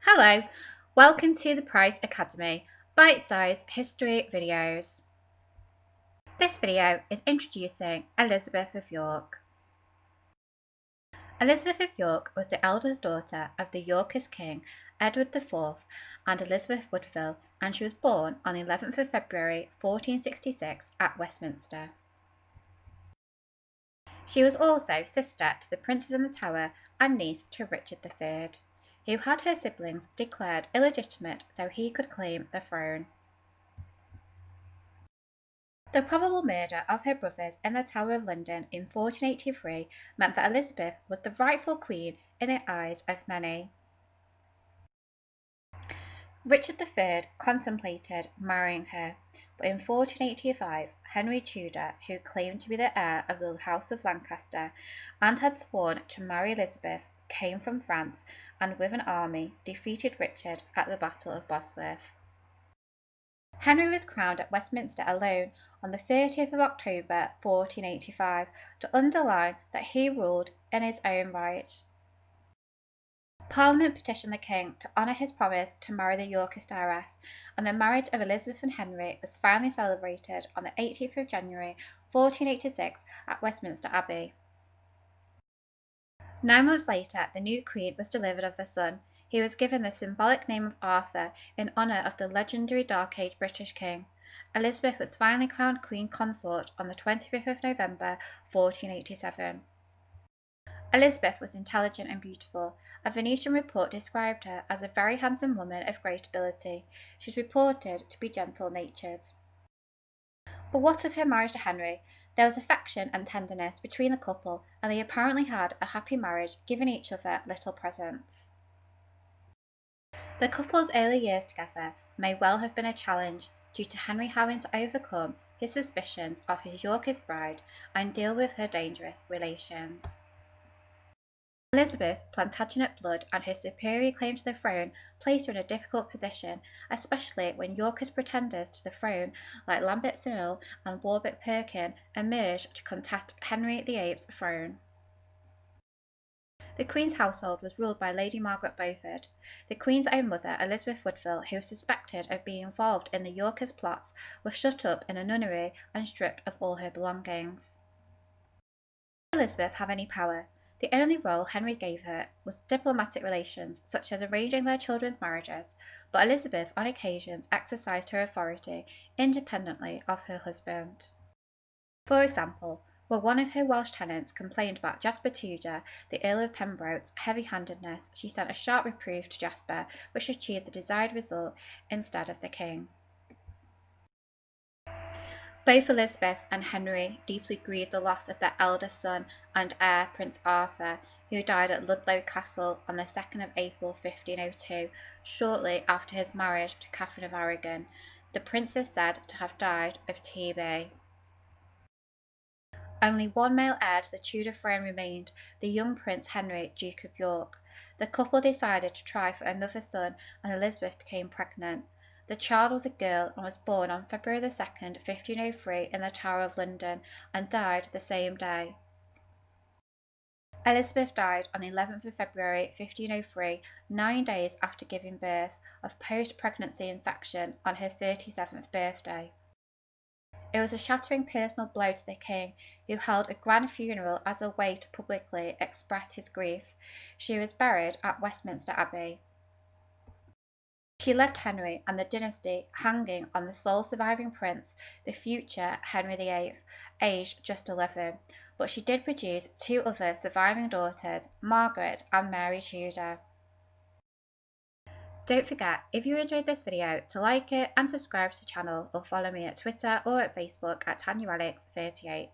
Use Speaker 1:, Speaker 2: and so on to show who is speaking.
Speaker 1: Hello, welcome to the Price Academy bite-sized history videos. This video is introducing Elizabeth of York. Elizabeth of York was the eldest daughter of the Yorkist king Edward IV and Elizabeth Woodville, and she was born on the 11th of February 1466 at Westminster. She was also sister to the Princess in the Tower and niece to Richard III, who had her siblings declared illegitimate so he could claim the throne. The probable murder of her brothers in the Tower of London in 1483 meant that Elizabeth was the rightful queen in the eyes of many. Richard III contemplated marrying her, but in 1485 Henry Tudor, who claimed to be the heir of the House of Lancaster and had sworn to marry Elizabeth, came from France and with an army defeated Richard at the Battle of Bosworth. Henry was crowned at Westminster alone on the 30th of October 1485 to underline that he ruled in his own right. Parliament petitioned the king to honour his promise to marry the Yorkist heiress, and the marriage of Elizabeth and Henry was finally celebrated on the 18th of January 1486 at Westminster Abbey. 9 months later, the new queen was delivered of a son. He was given the symbolic name of Arthur in honour of the legendary Dark Age British king. Elizabeth was finally crowned queen consort on the 25th of November 1487. Elizabeth was intelligent and beautiful. A Venetian report described her as a very handsome woman of great ability. She was reported to be gentle-natured. But what of her marriage to Henry? There was affection and tenderness between the couple, and they apparently had a happy marriage, giving each other little presents. The couple's early years together may well have been a challenge, due to Henry having to overcome his suspicions of his Yorkist bride and deal with her dangerous relations. Elizabeth's Plantagenet blood and her superior claim to the throne placed her in a difficult position, especially when Yorkist pretenders to the throne like Lambert Simnel and Warwick Perkin emerged to contest Henry VIII's throne. The Queen's household was ruled by Lady Margaret Beaufort. The Queen's own mother, Elizabeth Woodville, who was suspected of being involved in the Yorkist plots, was shut up in a nunnery and stripped of all her belongings. Did Elizabeth have any power? The only role Henry gave her was diplomatic relations, such as arranging their children's marriages, but Elizabeth on occasions exercised her authority independently of her husband. For example, when one of her Welsh tenants complained about Jasper Tudor, the Earl of Pembroke's heavy-handedness, she sent a sharp reproof to Jasper, which achieved the desired result instead of the king. Both Elizabeth and Henry deeply grieved the loss of their eldest son and heir, Prince Arthur, who died at Ludlow Castle on the 2nd of April 1502, shortly after his marriage to Katherine of Aragon. The prince is said to have died of TB. Only one male heir to the Tudor throne remained, the young Prince Henry, Duke of York. The couple decided to try for another son, and Elizabeth became pregnant. The child was a girl and was born on February 2nd, 1503 in the Tower of London, and died the same day. Elizabeth died on the 11th of February 1503, 9 days after giving birth, of post-pregnancy infection on her 37th birthday. It was a shattering personal blow to the king, who held a grand funeral as a way to publicly express his grief. She was buried at Westminster Abbey. She left Henry and the dynasty hanging on the sole surviving prince, the future Henry VIII, aged just 11, but she did produce 2 other surviving daughters, Margaret and Mary Tudor. Don't forget, if you enjoyed this video, to like it and subscribe to the channel, or follow me at Twitter or at Facebook at TanyaAlex38.